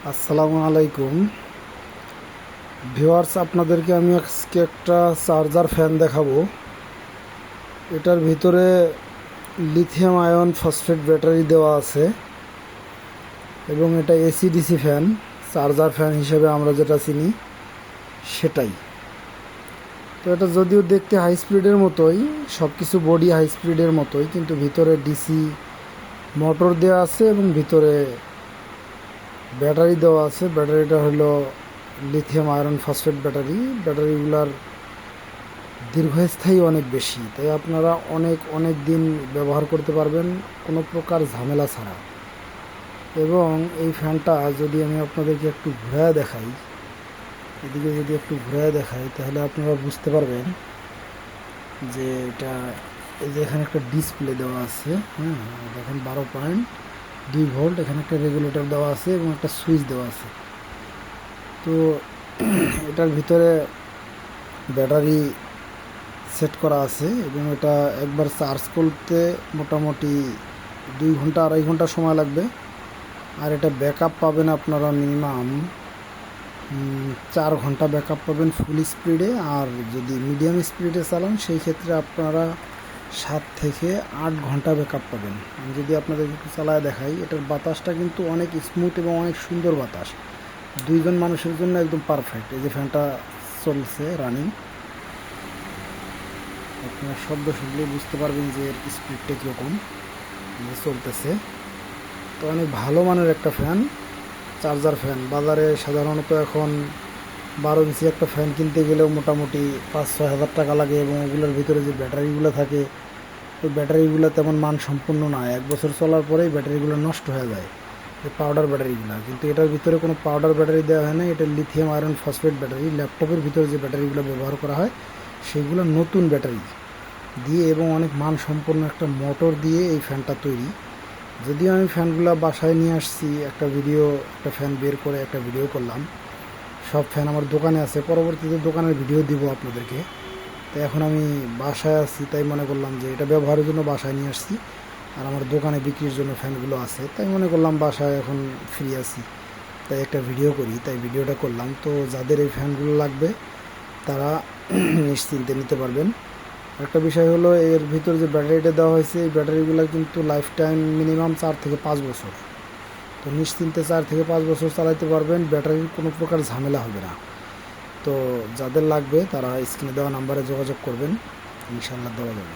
আসসালামু আলাইকুম ভিউয়ার্স, আপনাদেরকে আমি আজকে একটা চার্জার ফ্যান দেখাবো। এটার ভিতরে লিথিয়াম আয়ন ফসফেট ব্যাটারি দেওয়া আছে এবং এটা AC DC fan, charger fan হিসেবে আমরা যেটা চিনি সেটাই। তো এটা যদিও দেখতে হাই স্পিডের মতোই, সব কিছু বডি হাই স্পিডের মতোই, কিন্তু ভিতরে ডিসি মোটর দেওয়া আছে এবং ভিতরে ব্যাটারি দেওয়া আছে। ব্যাটারিটা হলো লিথিয়াম আয়রন ফসফেট ব্যাটারি। ব্যাটারিগুলার দীর্ঘস্থায়ী অনেক বেশি, তাই আপনারা অনেক অনেক দিন ব্যবহার করতে পারবেন কোনো প্রকার ঝামেলা ছাড়া। এবং এই ফ্যানটা যদি আমি আপনাদেরকে একটু ঘুরায় দেখাই, এদিকে যদি একটু ঘুরায় দেখাই তাহলে আপনারা বুঝতে পারবেন যে এটা, এই যে এখানে একটা ডিসপ্লে দেওয়া আছে, হ্যাঁ দেখেন 12.2 ভোল্ট, এখানে একটা রেগুলেটর দেওয়া আছে এবং একটা সুইচ দেওয়া আছে। তো এটার ভিতরে ব্যাটারি সেট করা আছে এবং এটা একবার চার্জ করতে মোটামুটি 2 ঘন্টা 2.5 ঘন্টা সময় লাগবে। আর এটা ব্যাকআপ পাবেন আপনারা মিনিমাম 4 ঘন্টা ব্যাকআপ পাবেন ফুল স্পিডে। আর যদি মিডিয়াম স্পিডে চালান সেই ক্ষেত্রে আপনারা 7 থেকে 8 ঘন্টা ব্যাকআপ পাবেন। আমি যদি আপনাদের একটু চালায় দেখাই, এটার বাতাসটা কিন্তু অনেক স্মুথ এবং অনেক সুন্দর বাতাস, 2জন মানুষের জন্য একদম পারফেক্ট। এই যে ফ্যানটা চলছে রানিং, আপনারা শব্দ শুনলে বুঝতে পারবেন যে এর স্পিডটা কীরকম চলতেছে। তো অনেক ভালো মানের একটা ফ্যান, চার্জার ফ্যান। বাজারে সাধারণত এখন 12 ইঞ্চি একটা ফ্যান কিনতে গেলেও মোটামুটি 5-6 হাজার টাকা লাগে এবং ওগুলোর ভিতরে যে ব্যাটারিগুলো থাকে ওই ব্যাটারিগুলো তেমন মানসম্পন্ন না, 1 বছর চলার পরেই ব্যাটারিগুলো নষ্ট হয়ে যায়, এই পাউডার ব্যাটারিগুলো। কিন্তু এটার ভিতরে কোনো পাউডার ব্যাটারি দেওয়া হয় না, এটা লিথিয়াম আয়রন ফসফেট ব্যাটারি। ল্যাপটপের ভিতরে যে ব্যাটারিগুলো ব্যবহার করা হয় সেগুলো নতুন ব্যাটারি দিয়ে এবং অনেক মানসম্পন্ন একটা মোটর দিয়ে এই ফ্যানটা তৈরি। যদিও আমি ফ্যানগুলো বাসায় নিয়ে আসছি, একটা ফ্যান বের করে একটা ভিডিও করলাম। সব ফ্যান আমার দোকানে আছে, পরবর্তীতে দোকানের ভিডিও দিব আপনাদেরকে। তো এখন আমি বাসায় আছি, তাই মনে করলাম যে এটা ব্যবহারের জন্য বাসায় নিয়ে আসছি। আর আমার দোকানে বিক্রির জন্য ফ্যানগুলো আছে, তাই মনে করলাম বাসায় এখন ফ্রি আছি, তাই একটা ভিডিও করি, তাই ভিডিওটা করলাম। তো যাদের এই ফ্যানগুলো লাগবে তারা নিশ্চিন্তে নিতে পারবেন। একটা বিষয় হলো, এর ভিতর যে ব্যাটারিটা দেওয়া হয়েছে এই ব্যাটারিগুলো কিন্তু লাইফ টাইম মিনিমাম 4 থেকে 5 বছর। তো নিশ্চিন্তে 4 থেকে 5 বছর চালাতে পারবেন, ব্যাটারির কোনো প্রকার ঝামেলা হবে না। তো যাদের লাগবে তারা স্ক্রিনে দেওয়া নাম্বারে যোগাযোগ করবেন, ইনশাল্লাহ দেওয়া যাবে।